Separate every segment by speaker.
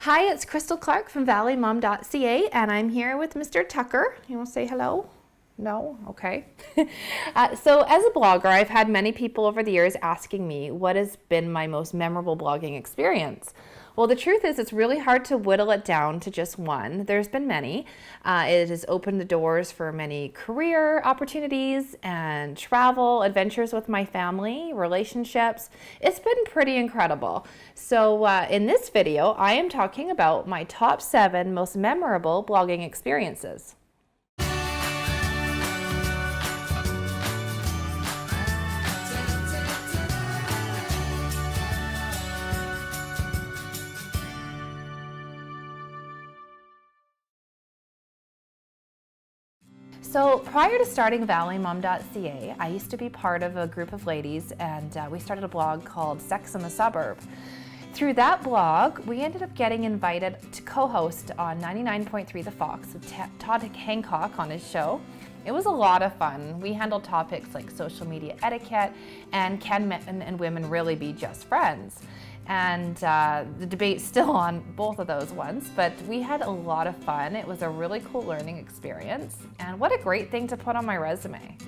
Speaker 1: Hi, it's Crystal Clark from valleymom.ca, and I'm here with Mr. Tucker. You want to say hello? No? Okay. So as a blogger, I've had many people over the years asking me what has been my most memorable blogging experience. Well, the truth is it's really hard to whittle it down to just one. There's been many. It has opened the doors for many career opportunities and travel, adventures with my family, relationships. It's been pretty incredible. So in this video, I am talking about my top 7 most memorable blogging experiences. So prior to starting valleymom.ca, I used to be part of a group of ladies, and we started a blog called Sex in the Suburb. Through that blog, we ended up getting invited to co-host on 99.3 The Fox with Todd Hancock on his show. It was a lot of fun. We handled topics like social media etiquette and can men and women really be just friends? And the debate's still on both of those ones, but we had a lot of fun. It was a really cool learning experience, and what a great thing to put on my resume.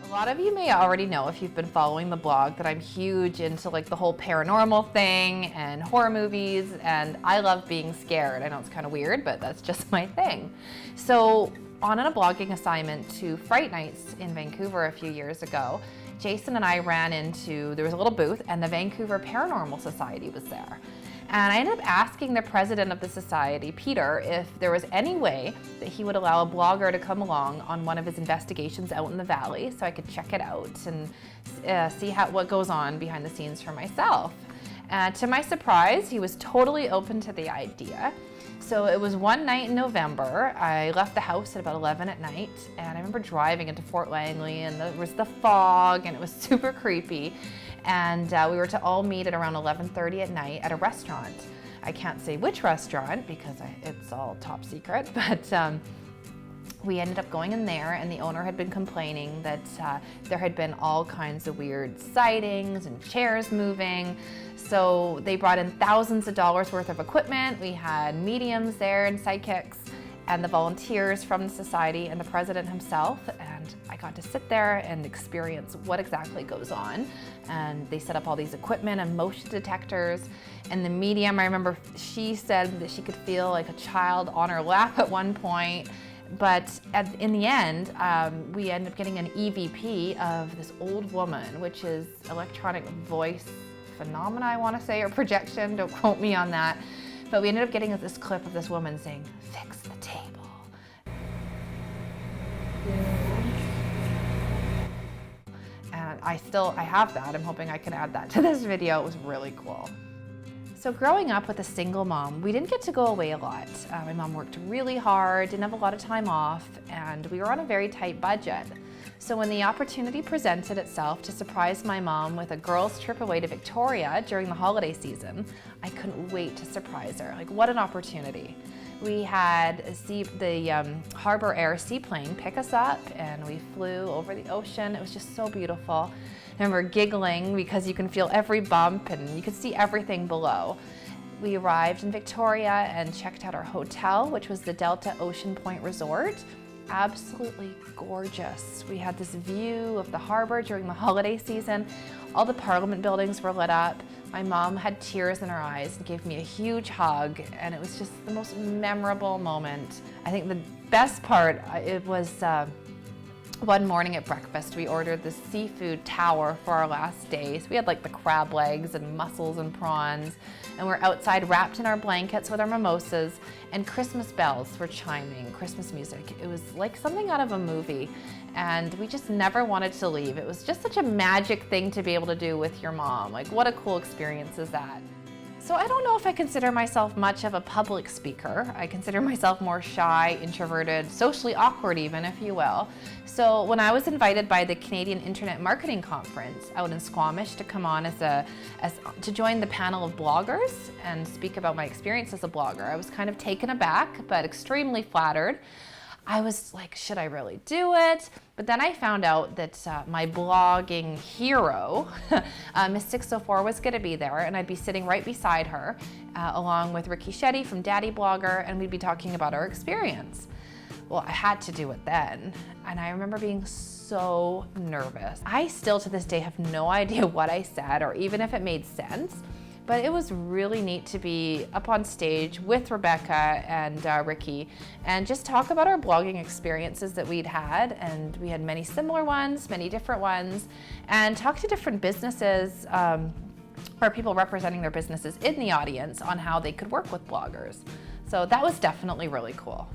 Speaker 1: A lot of you may already know, if you've been following the blog, that I'm huge into like the whole paranormal thing and horror movies, and I love being scared. I know it's kind of weird, but that's just my thing. So on a blogging assignment to Fright Nights in Vancouver a few years ago, Jason and I ran into, there was a little booth, and the Vancouver Paranormal Society was there. And I ended up asking the president of the society, Peter, if there was any way that he would allow a blogger to come along on one of his investigations out in the valley so I could check it out and see what goes on behind the scenes for myself. To my surprise, he was totally open to the idea. So it was one night in November. I left the house at about 11 at night, and I remember driving into Fort Langley, and there was the fog, and it was super creepy. And we were to all meet at around 11:30 at night at a restaurant. I can't say which restaurant because it's all top secret, but we ended up going in there, and the owner had been complaining that there had been all kinds of weird sightings and chairs moving. So they brought in thousands of dollars worth of equipment. We had mediums there and psychics and the volunteers from the society and the president himself. And I got to sit there and experience what exactly goes on. And they set up all these equipment and motion detectors. And the medium, I remember she said that she could feel like a child on her lap at one point. But in the end, we ended up getting an EVP of this old woman, which is electronic voice phenomena, I want to say, or projection, don't quote me on that. But we ended up getting this clip of this woman saying, "Fix the table." And I have that. I'm hoping I can add that to this video. It was really cool. So growing up with a single mom, we didn't get to go away a lot. My mom worked really hard, didn't have a lot of time off, and we were on a very tight budget. So when the opportunity presented itself to surprise my mom with a girls' trip away to Victoria during the holiday season, I couldn't wait to surprise her. Like, what an opportunity. We had the Harbour Air seaplane pick us up, and we flew over the ocean. It was just so beautiful. I remember giggling because you can feel every bump and you could see everything below. We arrived in Victoria and checked out our hotel, which was the Delta Ocean Point Resort. Absolutely gorgeous. We had this view of the harbor during the holiday season. All the Parliament buildings were lit up. My mom had tears in her eyes and gave me a huge hug, and it was just the most memorable moment. I think the best part, it was one morning at breakfast, we ordered the seafood tower for our last day. So we had like the crab legs and mussels and prawns, and we're outside wrapped in our blankets with our mimosas, and Christmas bells were chiming, Christmas music. It was like something out of a movie, and we just never wanted to leave. It was just such a magic thing to be able to do with your mom. Like, what a cool experience is that? So I don't know if I consider myself much of a public speaker. I consider myself more shy, introverted, socially awkward even, if you will. So when I was invited by the Canadian Internet Marketing Conference out in Squamish to come on to join the panel of bloggers and speak about my experience as a blogger, I was kind of taken aback, but extremely flattered. I was like, should I really do it? But then I found out that my blogging hero, Miss 604, was going to be there, and I'd be sitting right beside her, along with Ricky Shetty from Daddy Blogger, and we'd be talking about our experience. Well, I had to do it then, and I remember being so nervous. I still to this day have no idea what I said or even if it made sense. But it was really neat to be up on stage with Rebecca and Ricky and just talk about our blogging experiences that we'd had. And we had many similar ones, many different ones, and talk to different businesses or people representing their businesses in the audience on how they could work with bloggers. So that was definitely really cool.